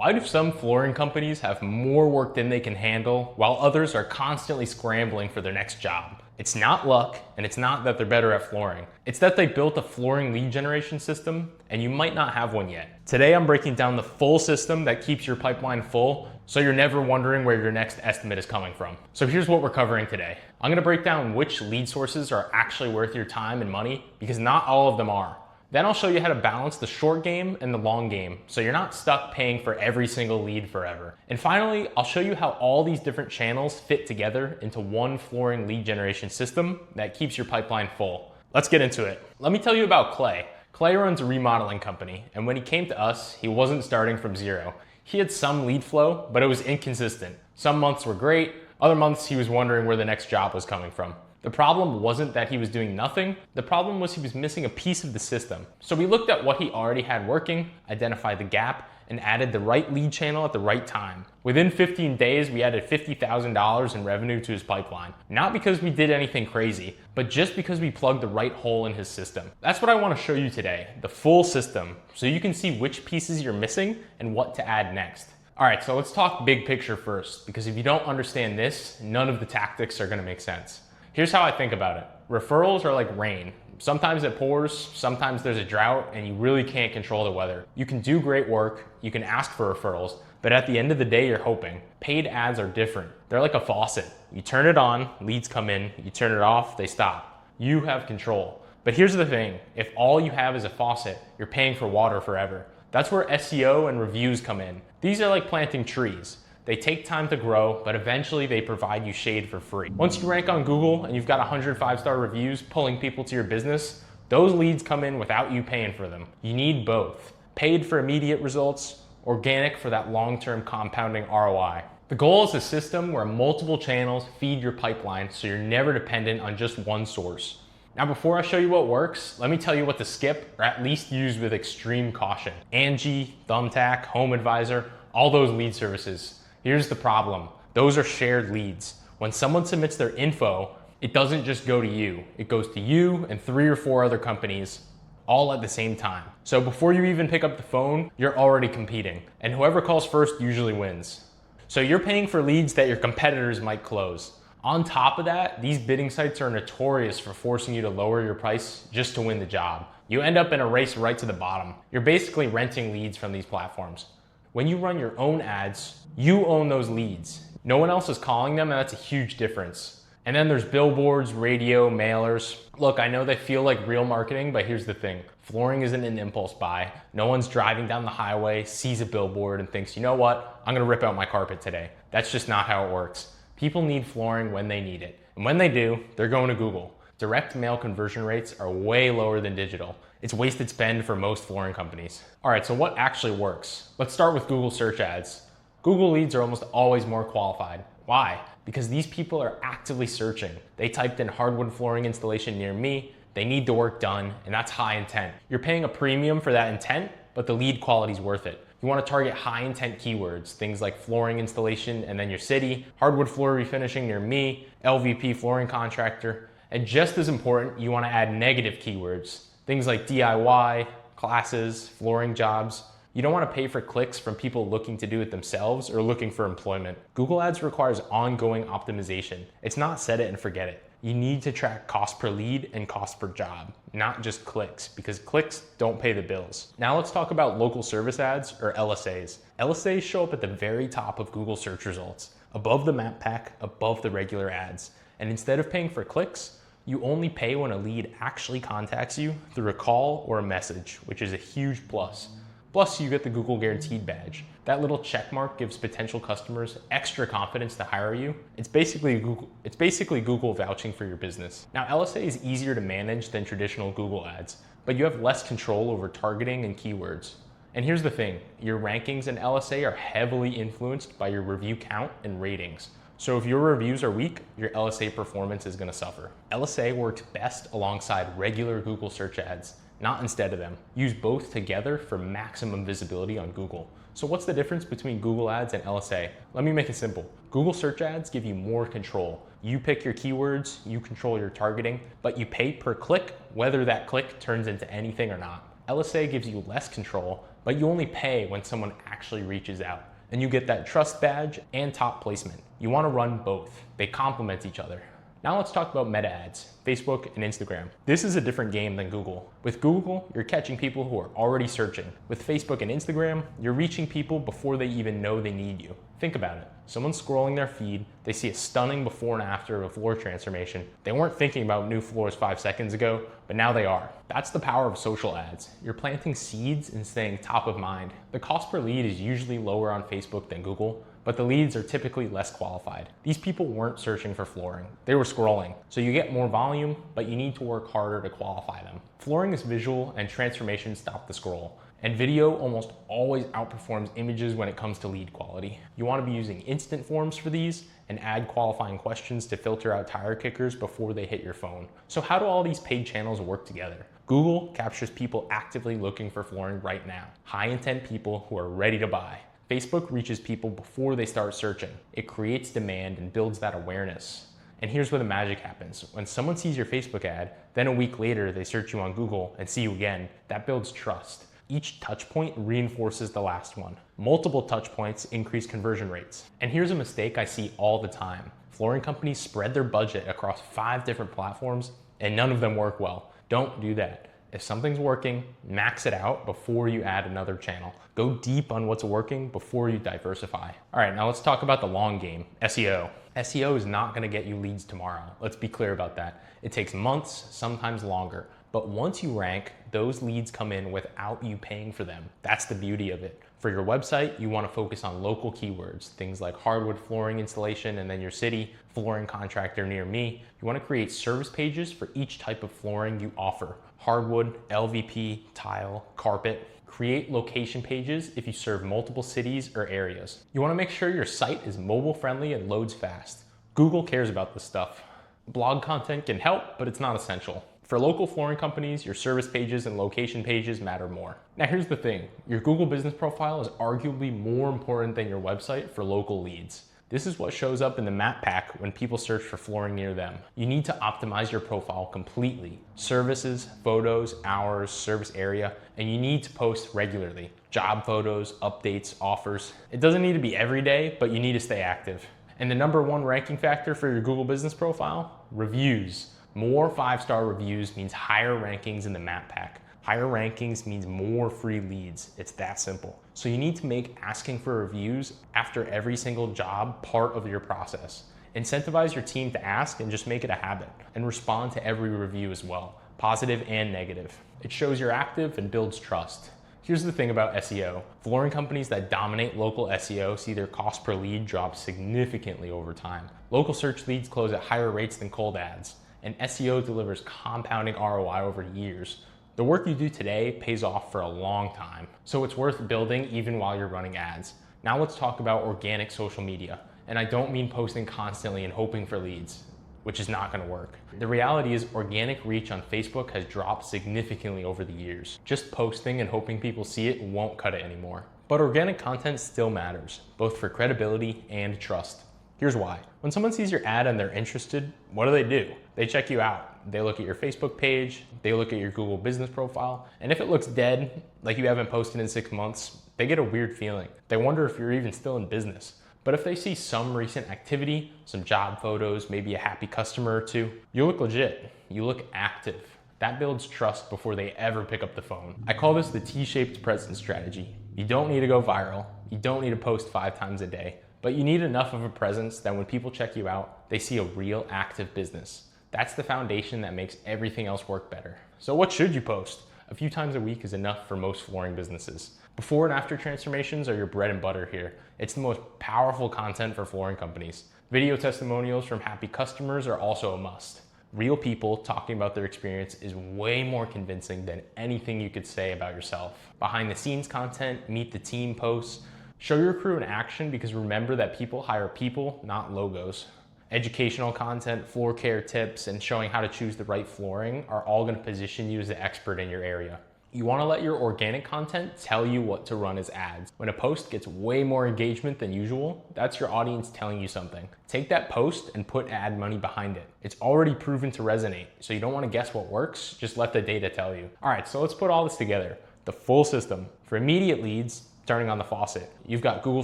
Why do some flooring companies have more work than they can handle while others are constantly scrambling for their next job? It's not luck, and it's not that they're better at flooring. It's that they built a flooring lead generation system, and you might not have one yet. Today, I'm breaking down the full system that keeps your pipeline full, so you're never wondering where your next estimate is coming from. So here's what we're covering today. I'm gonna break down which lead sources are actually worth your time and money, because not all of them are. Then I'll show you how to balance the short game and the long game, so you're not stuck paying for every single lead forever. And finally, I'll show you how all these different channels fit together into one flooring lead generation system that keeps your pipeline full. Let's get into it. Let me tell you about Clay. Clay runs a remodeling company, and when he came to us, he wasn't starting from zero. He had some lead flow, but it was inconsistent. Some months were great, other months he was wondering where the next job was coming from. The problem wasn't that he was doing nothing, the problem was he was missing a piece of the system. So we looked at what he already had working, identified the gap, and added the right lead channel at the right time. Within 15 days, we added $50,000 in revenue to his pipeline. Not because we did anything crazy, but just because we plugged the right hole in his system. That's what I want to show you today, the full system, so you can see which pieces you're missing and what to add next. All right, so let's talk big picture first, because if you don't understand this, none of the tactics are gonna make sense. Here's how I think about it. Referrals are like rain. Sometimes it pours, sometimes there's a drought, and you really can't control the weather. You can do great work, you can ask for referrals, but at the end of the day, you're hoping. Paid ads are different. They're like a faucet. You turn it on, leads come in, you turn it off, they stop. You have control. But here's the thing, if all you have is a faucet, you're paying for water forever. That's where SEO and reviews come in. These are like planting trees. They take time to grow, but eventually they provide you shade for free. Once you rank on Google and you've got 100 5-star reviews pulling people to your business, those leads come in without you paying for them. You need both. Paid for immediate results, organic for that long-term compounding ROI. The goal is a system where multiple channels feed your pipeline so you're never dependent on just one source. Now, before I show you what works, let me tell you what to skip or at least use with extreme caution. Angie, Thumbtack, HomeAdvisor, all those lead services. Here's the problem. Those are shared leads. When someone submits their info, it doesn't just go to you. It goes to you and 3 or 4 other companies all at the same time. So before you even pick up the phone, you're already competing. And whoever calls first usually wins. So you're paying for leads that your competitors might close. On top of that, these bidding sites are notorious for forcing you to lower your price just to win the job. You end up in a race right to the bottom. You're basically renting leads from these platforms. When you run your own ads, you own those leads. No one else is calling them, and that's a huge difference. And then there's billboards, radio, mailers. Look, I know they feel like real marketing, but here's the thing. Flooring isn't an impulse buy. No one's driving down the highway, sees a billboard, and thinks, you know what? I'm gonna rip out my carpet today. That's just not how it works. People need flooring when they need it. And when they do, they're going to Google. Direct mail conversion rates are way lower than digital. It's wasted spend for most flooring companies. All right, so what actually works? Let's start with Google search ads. Google leads are almost always more qualified. Why? Because these people are actively searching. They typed in hardwood flooring installation near me, they need the work done, and that's high intent. You're paying a premium for that intent, but the lead quality is worth it. You want to target high intent keywords, things like flooring installation and then your city, hardwood floor refinishing near me, LVP flooring contractor, and just as important, you want to add negative keywords, things like DIY, classes, flooring jobs. You don't want to pay for clicks from people looking to do it themselves or looking for employment. Google Ads requires ongoing optimization. It's not set it and forget it. You need to track cost per lead and cost per job, not just clicks, because clicks don't pay the bills. Now let's talk about local service ads, or LSAs. LSAs show up at the very top of Google search results, above the map pack, above the regular ads. And instead of paying for clicks, you only pay when a lead actually contacts you through a call or a message, which is a huge plus. Plus, you get the Google Guaranteed badge. That little check mark gives potential customers extra confidence to hire you. It's basically Google vouching for your business. Now, LSA is easier to manage than traditional Google ads, but you have less control over targeting and keywords. And here's the thing, your rankings in LSA are heavily influenced by your review count and ratings. So if your reviews are weak, your LSA performance is gonna suffer. LSA works best alongside regular Google search ads, not instead of them. Use both together for maximum visibility on Google. So what's the difference between Google Ads and LSA? Let me make it simple. Google search ads give you more control. You pick your keywords, you control your targeting, but you pay per click, whether that click turns into anything or not. LSA gives you less control, but you only pay when someone actually reaches out. And you get that trust badge and top placement. You want to run both. They complement each other. Now let's talk about meta ads, Facebook and Instagram. This is a different game than Google. With Google, you're catching people who are already searching. With Facebook and Instagram, you're reaching people before they even know they need you. Think about it. Someone's scrolling their feed, they see a stunning before and after of a floor transformation. They weren't thinking about new floors 5 seconds ago, but now they are. That's the power of social ads. You're planting seeds and staying top of mind. The cost per lead is usually lower on Facebook than Google, but the leads are typically less qualified. These people weren't searching for flooring, they were scrolling. So you get more volume, but you need to work harder to qualify them. Flooring is visual and transformations stop the scroll. And video almost always outperforms images when it comes to lead quality. You want to be using instant forms for these and add qualifying questions to filter out tire kickers before they hit your phone. So how do all these paid channels work together? Google captures people actively looking for flooring right now, high intent people who are ready to buy. Facebook reaches people before they start searching. It creates demand and builds that awareness. And here's where the magic happens. When someone sees your Facebook ad, then a week later they search you on Google and see you again, that builds trust. Each touch point reinforces the last one. Multiple touch points increase conversion rates. And here's a mistake I see all the time. Flooring companies spread their budget across 5 different platforms and none of them work well. Don't do that. If something's working, max it out before you add another channel. Go deep on what's working before you diversify. All right, now let's talk about the long game, SEO. SEO is not gonna get you leads tomorrow. Let's be clear about that. It takes months, sometimes longer. But once you rank, those leads come in without you paying for them. That's the beauty of it. For your website, you want to focus on local keywords, things like hardwood flooring installation and then your city, flooring contractor near me. You want to create service pages for each type of flooring you offer. Hardwood, LVP, tile, carpet. Create location pages if you serve multiple cities or areas. You want to make sure your site is mobile friendly and loads fast. Google cares about this stuff. Blog content can help, but it's not essential. For local flooring companies, your service pages and location pages matter more. Now here's the thing, your Google business profile is arguably more important than your website for local leads. This is what shows up in the map pack when people search for flooring near them. You need to optimize your profile completely. Services, photos, hours, service area, and you need to post regularly. Job photos, updates, offers. It doesn't need to be every day, but you need to stay active. And the #1 ranking factor for your Google business profile? Reviews. More 5-star reviews means higher rankings in the map pack. Higher rankings means more free leads. It's that simple. So you need to make asking for reviews after every single job part of your process. Incentivize your team to ask and just make it a habit, and respond to every review as well, positive and negative. It shows you're active and builds trust. Here's the thing about SEO. Flooring companies that dominate local SEO see their cost per lead drop significantly over time. Local search leads close at higher rates than cold ads, and SEO delivers compounding ROI over years. The work you do today pays off for a long time, so it's worth building even while you're running ads. Now let's talk about organic social media. And I don't mean posting constantly and hoping for leads, which is not gonna work. The reality is organic reach on Facebook has dropped significantly over the years. Just posting and hoping people see it won't cut it anymore. But organic content still matters, both for credibility and trust. Here's why. When someone sees your ad and they're interested, what do? They check you out. They look at your Facebook page, they look at your Google business profile, and if it looks dead, like you haven't posted in 6 months, they get a weird feeling. They wonder if you're even still in business. But if they see some recent activity, some job photos, maybe a happy customer or two, you look legit, you look active. That builds trust before they ever pick up the phone. I call this the T-shaped presence strategy. You don't need to go viral. You don't need to post 5 times a day. But you need enough of a presence that when people check you out, they see a real active business. That's the foundation that makes everything else work better. So what should you post? A few times a week is enough for most flooring businesses. Before and after transformations are your bread and butter here. It's the most powerful content for flooring companies. Video testimonials from happy customers are also a must. Real people talking about their experience is way more convincing than anything you could say about yourself. Behind the scenes content, meet the team posts, show your crew in action, because remember that people hire people, not logos. Educational content, floor care tips, and showing how to choose the right flooring are all going to position you as the expert in your area. You want to let your organic content tell you what to run as ads. When a post gets way more engagement than usual, that's your audience telling you something. Take that post and put ad money behind it. It's already proven to resonate, so you don't want to guess what works, just let the data tell you. All right, so let's put all this together. The full system. For immediate leads, turning on the faucet, you've got Google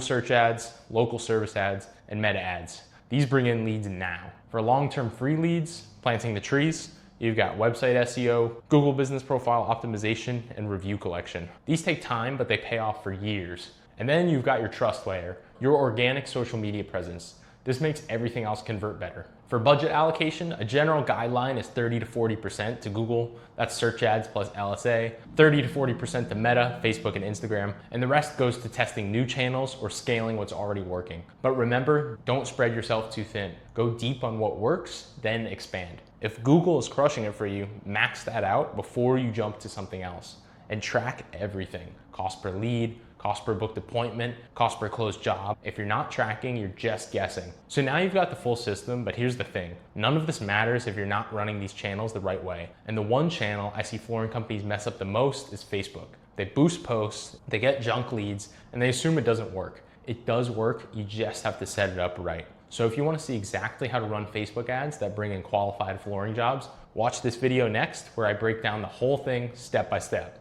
search ads, local service ads, and meta ads. These bring in leads now. For long-term free leads, planting the trees, you've got website SEO, Google business profile optimization, and review collection. These take time, but they pay off for years. And then you've got your trust layer, your organic social media presence. This makes everything else convert better. For budget allocation, a general guideline is 30 to 40% to Google, that's search ads plus LSA, 30 to 40% to Meta, Facebook and Instagram, and the rest goes to testing new channels or scaling what's already working. But remember, don't spread yourself too thin. Go deep on what works, then expand. If Google is crushing it for you, max that out before you jump to something else. And track everything, cost per lead, cost per booked appointment, cost per closed job. If you're not tracking, you're just guessing. So now you've got the full system, but here's the thing. None of this matters if you're not running these channels the right way. And the one channel I see flooring companies mess up the most is Facebook. They boost posts, they get junk leads, and they assume it doesn't work. It does work, you just have to set it up right. So if you want to see exactly how to run Facebook ads that bring in qualified flooring jobs, watch this video next where I break down the whole thing step by step.